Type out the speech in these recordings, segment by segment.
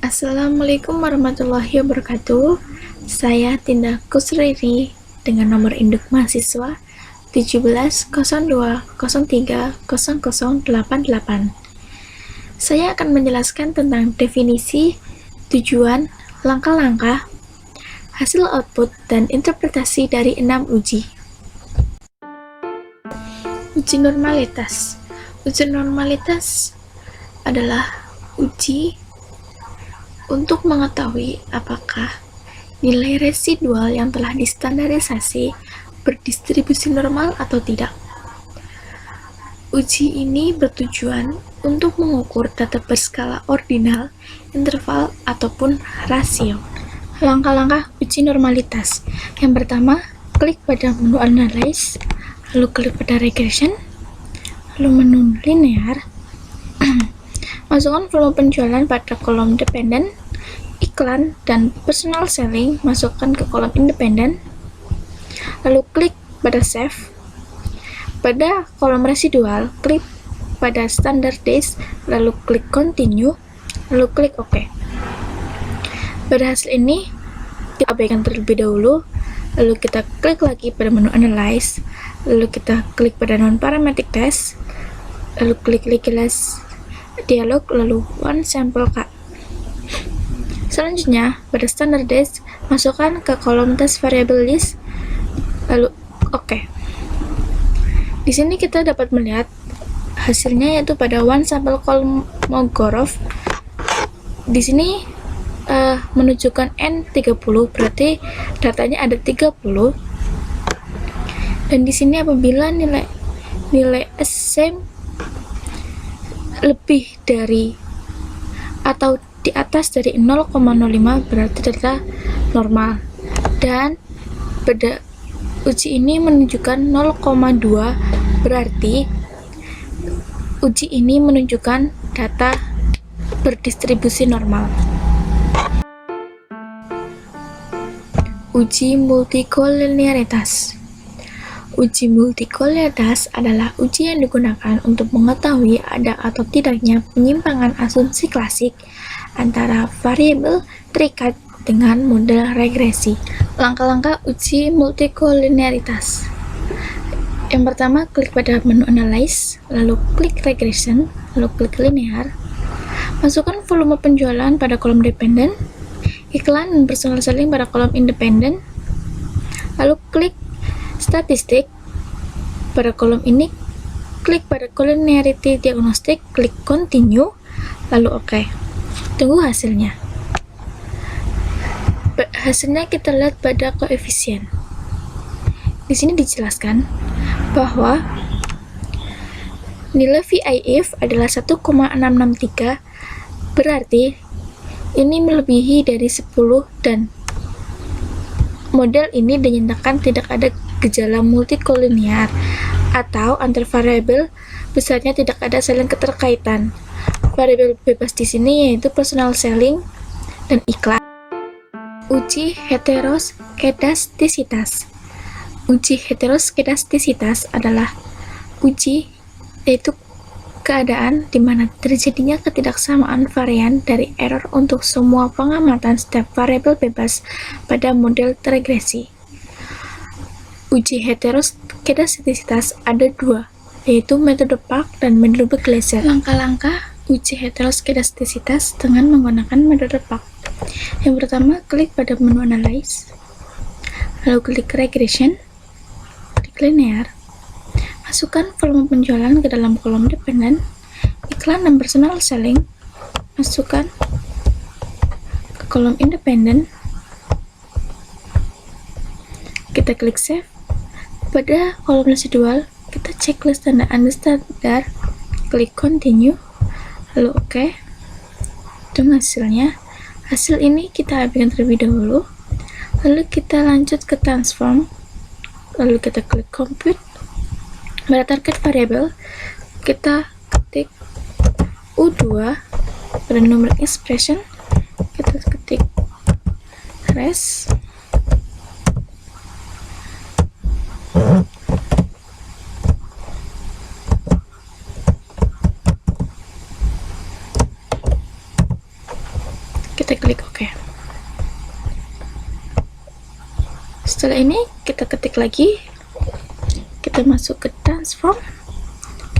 Assalamualaikum warahmatullahi wabarakatuh. Saya Tinda Kusriri dengan nomor induk mahasiswa 1702030088. Saya akan menjelaskan tentang definisi, tujuan, langkah-langkah, hasil output, dan interpretasi dari 6 uji. Uji normalitas. Uji normalitas adalah uji untuk mengetahui apakah nilai residual yang telah distandarisasi berdistribusi normal atau tidak. Uji ini bertujuan untuk mengukur data berskala ordinal, interval, ataupun rasio. Langkah-langkah uji normalitas. Yang pertama, klik pada menu Analyze, lalu klik pada Regression, lalu menu Linear. Masukkan volume penjualan pada kolom dependen, iklan, dan personal selling masukkan ke kolom independen, lalu klik pada Save. Pada kolom residual, klik pada Standard Days, lalu klik Continue, lalu klik OK. Pada hasil ini, kita abaikan terlebih dahulu, lalu kita klik lagi pada menu Analyze, lalu kita klik pada Non-Parametric Test, lalu klik Legalize dialog, lalu One Sample Cut. Selanjutnya, pada Standard Days, masukkan ke kolom Test Variable List, lalu OK. Di sini kita dapat melihat hasilnya yaitu pada One Sample Kolmogorov. Di sini menunjukkan N30, berarti datanya ada 30. Dan di sini apabila nilai SM lebih dari atau di atas dari 0,05 berarti data normal, dan pada uji ini menunjukkan 0,2 berarti uji ini menunjukkan data berdistribusi normal. Uji multikolinearitas. Uji multikolinearitas adalah uji yang digunakan untuk mengetahui ada atau tidaknya penyimpangan asumsi klasik antara variabel terikat dengan model regresi. Langkah-langkah uji multikolinearitas. Yang pertama, klik pada menu Analyze, lalu klik Regression, lalu klik Linear. Masukkan volume penjualan pada kolom dependen, iklan dan personal selling pada kolom independen, lalu klik Statistik. Pada kolom ini, klik pada Collinearity Diagnostic, klik Continue, lalu OK. Tunggu hasilnya. Hasilnya kita lihat pada koefisien. Di sini dijelaskan bahwa nilai VIF adalah 1,663, berarti ini melebihi dari 10 dan model ini dinyatakan tidak ada gejala multikolinear atau antar variabel besarnya tidak ada saling keterkaitan. Variabel bebas di sini yaitu personal selling dan iklan. Uji heteroskedastisitas. Uji heteroskedastisitas adalah uji yaitu keadaan di mana terjadinya ketidaksamaan varian dari error untuk semua pengamatan setiap variabel bebas pada model regresi. Uji heteroskedastisitas ada dua, yaitu metode Park dan metode Glaser. Langkah-langkah uji heteroskedastisitas dengan menggunakan metode Park. Yang pertama, klik pada menu Analyze, lalu klik Regression, klik Linear. Masukkan volume penjualan ke dalam kolom dependen, iklan dan personal selling, masukkan ke kolom independen, kita klik Save. Pada kolom residual, kita checklist tanda standar, klik Continue, lalu OK. Tunggu hasilnya. Hasil ini kita abaikan terlebih dahulu, lalu kita lanjut ke Transform, lalu kita klik Compute. Pada target variable, kita ketik U2, pada numeric expression, kita ketik res, kita klik OK. Setelah ini kita ketik lagi, kita masuk ke transform,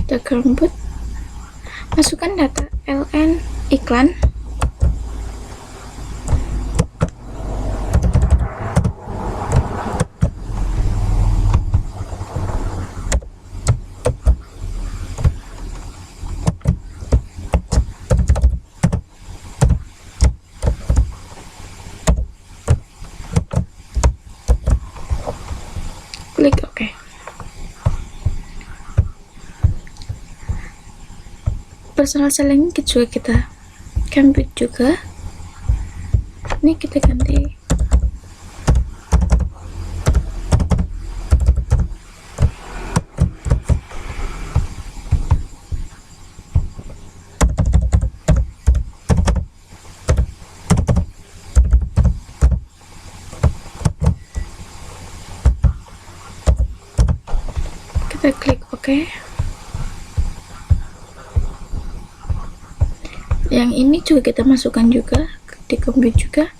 kita ke rumput, masukkan data ln iklan, klik OK. Personal selling juga kita compute juga. Ini kita ganti kita klik OK. Yang ini juga kita masukkan juga di compute juga.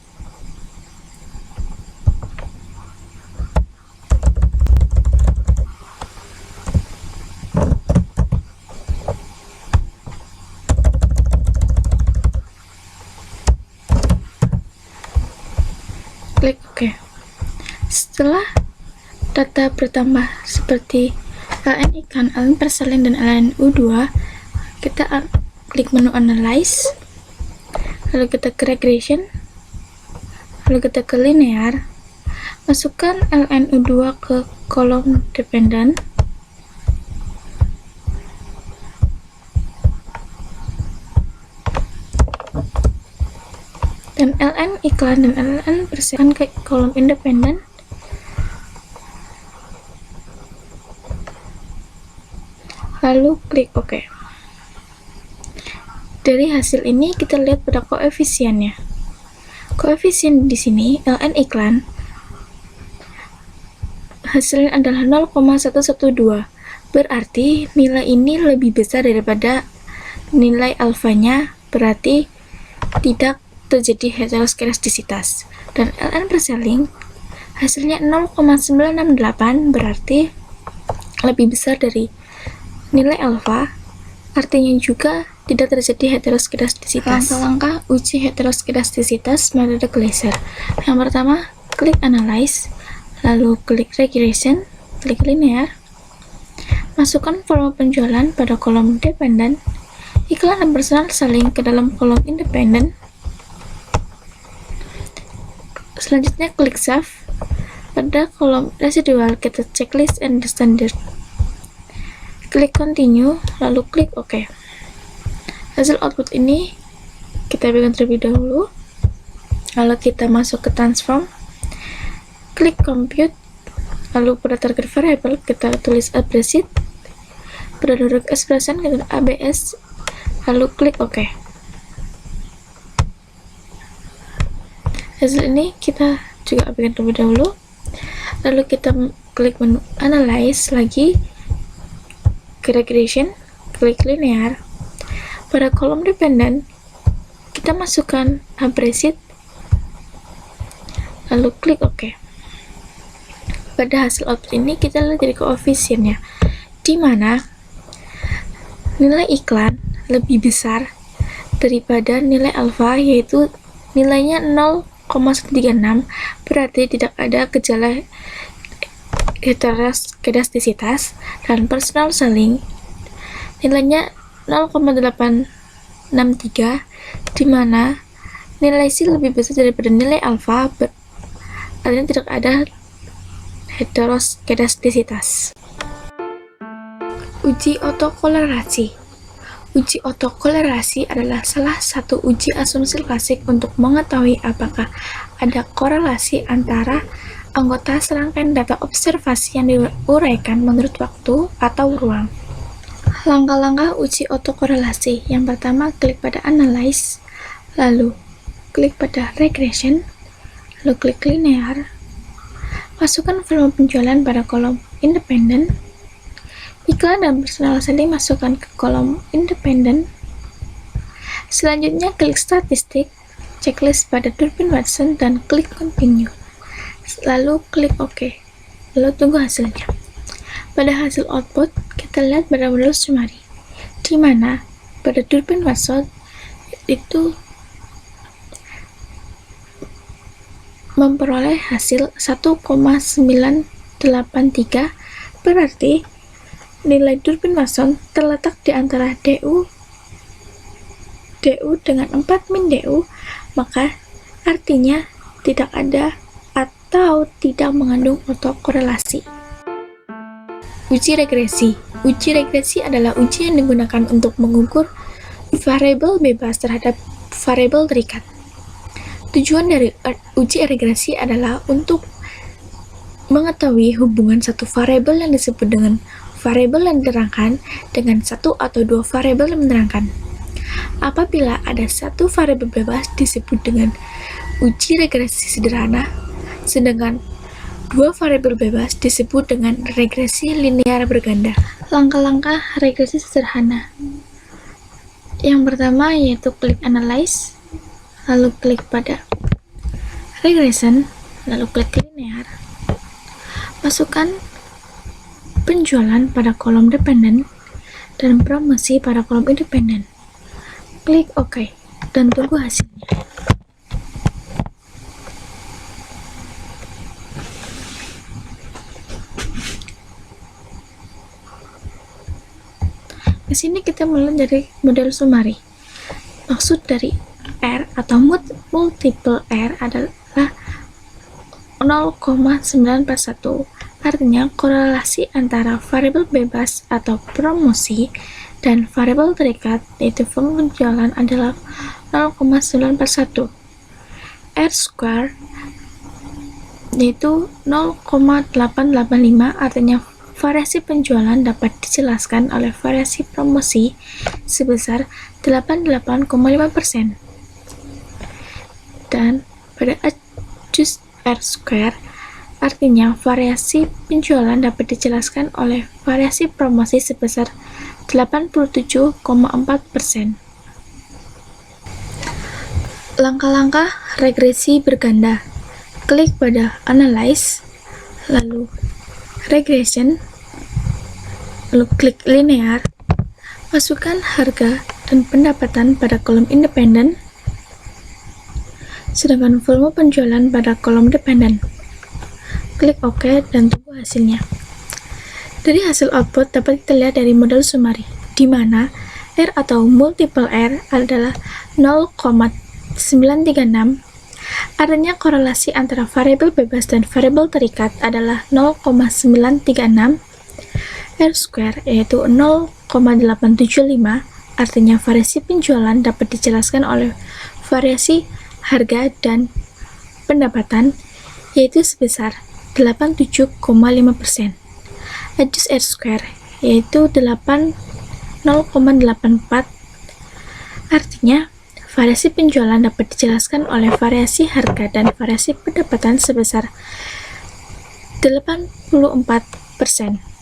Klik OK. Setelah data bertambah seperti ln iklan, ln perselling, dan ln U2, kita klik menu Analyze, lalu kita ke Regression, lalu kita ke Linear, masukkan ln U2 ke kolom Dependent, dan ln iklan dan ln perselling ke kolom Independent. Lalu klik OK. Dari hasil ini kita lihat pada koefisiennya. Koefisien di sini ln iklan hasilnya adalah 0,112. Berarti nilai ini lebih besar daripada nilai alfanya, berarti tidak terjadi heteroskedastisitas. Dan ln perselling hasilnya 0,968, berarti lebih besar dari nilai alfa, artinya juga tidak terjadi heteroskedastisitas. Langkah-langkah uji heteroskedastisitas metode Glaser. Yang pertama, klik Analyze, lalu klik Regression, klik Linear, masukkan volume penjualan pada kolom Dependent, iklan dan personal selling ke dalam kolom Independent. Selanjutnya klik Save. Pada kolom Residual kita checklist and the standard. Klik Continue, lalu klik OK. Hasil output ini kita pegang terlebih dahulu, lalu kita masuk ke Transform, klik Compute, lalu pada target variable kita tulis abbreviate, pada direct expression kita ABS, lalu klik OK. Hasil ini kita juga pegang terlebih dahulu, lalu kita klik menu Analyze lagi, ke Regression, klik Linear, pada kolom Dependent kita masukkan abbreviate, lalu klik OK. Pada hasil output ini kita lihat dari koefisiennya, di mana nilai iklan lebih besar daripada nilai alfa, yaitu nilainya 0,136, berarti tidak ada gejala heteroskedastisitas. Dan personal selling nilainya 0,863, di mana nilai C lebih besar daripada nilai alfa, artinya tidak ada heteroskedastisitas. Uji otokolerasi. Uji otokolerasi adalah salah satu uji asumsi klasik untuk mengetahui apakah ada korelasi antara anggota serangkaian data observasi yang diuraikan menurut waktu atau ruang. Langkah-langkah uji otokorelasi. Yang pertama, klik pada Analyze, lalu klik pada Regression, lalu klik Linear, masukkan volume penjualan pada kolom Independent, iklan dan personal selling masukkan ke kolom Independent. Selanjutnya klik Statistik, checklist pada Durbin Watson dan klik continue. Lalu klik OK. Lalu tunggu hasilnya. Pada hasil output, kita lihat pada model summary, di mana pada Durbin Watson itu memperoleh hasil 1,983, berarti nilai Durbin Watson terletak di antara DU dengan 4 min DU, maka artinya tidak ada atau tidak mengandung autokorelasi. Uji regresi. Uji regresi adalah uji yang digunakan untuk mengukur variabel bebas terhadap variabel terikat. Tujuan dari uji regresi adalah untuk mengetahui hubungan satu variabel yang disebut dengan variabel yang diterangkan dengan satu atau dua variabel yang menerangkan. Apabila ada satu variabel bebas disebut dengan uji regresi sederhana, sedangkan dua variabel bebas disebut dengan regresi linear berganda. Langkah-langkah regresi sederhana. Yang pertama yaitu klik Analyze, lalu klik pada Regression, lalu klik Linear. Masukkan penjualan pada kolom dependen dan promosi pada kolom independen. Klik OK dan tunggu hasilnya. Di sini kita mulai dari model summary. Maksud dari R atau multiple R adalah 0,941. Artinya korelasi antara variabel bebas atau promosi dan variabel terikat, yaitu volume penjualan, adalah 0,941. R square yaitu 0,885, artinya variasi penjualan dapat dijelaskan oleh variasi promosi sebesar 88,5%. Dan pada adjust R square, artinya variasi penjualan dapat dijelaskan oleh variasi promosi sebesar 87,4%. Langkah-langkah regresi berganda. Klik pada Analyze, lalu Regression, lalu klik Linear. Masukkan harga dan pendapatan pada kolom independen, sedangkan volume penjualan pada kolom dependen. Klik OK dan tunggu hasilnya. Dari hasil output dapat kita lihat dari model summary, di mana R atau multiple R adalah 0,936. Artinya korelasi antara variabel bebas dan variabel terikat adalah 0,936. R square yaitu 0,875. Artinya variasi penjualan dapat dijelaskan oleh variasi harga dan pendapatan, yaitu sebesar 87,5%. Adjust R square yaitu 0,84. Artinya variasi penjualan dapat dijelaskan oleh variasi harga dan variasi pendapatan sebesar 84%.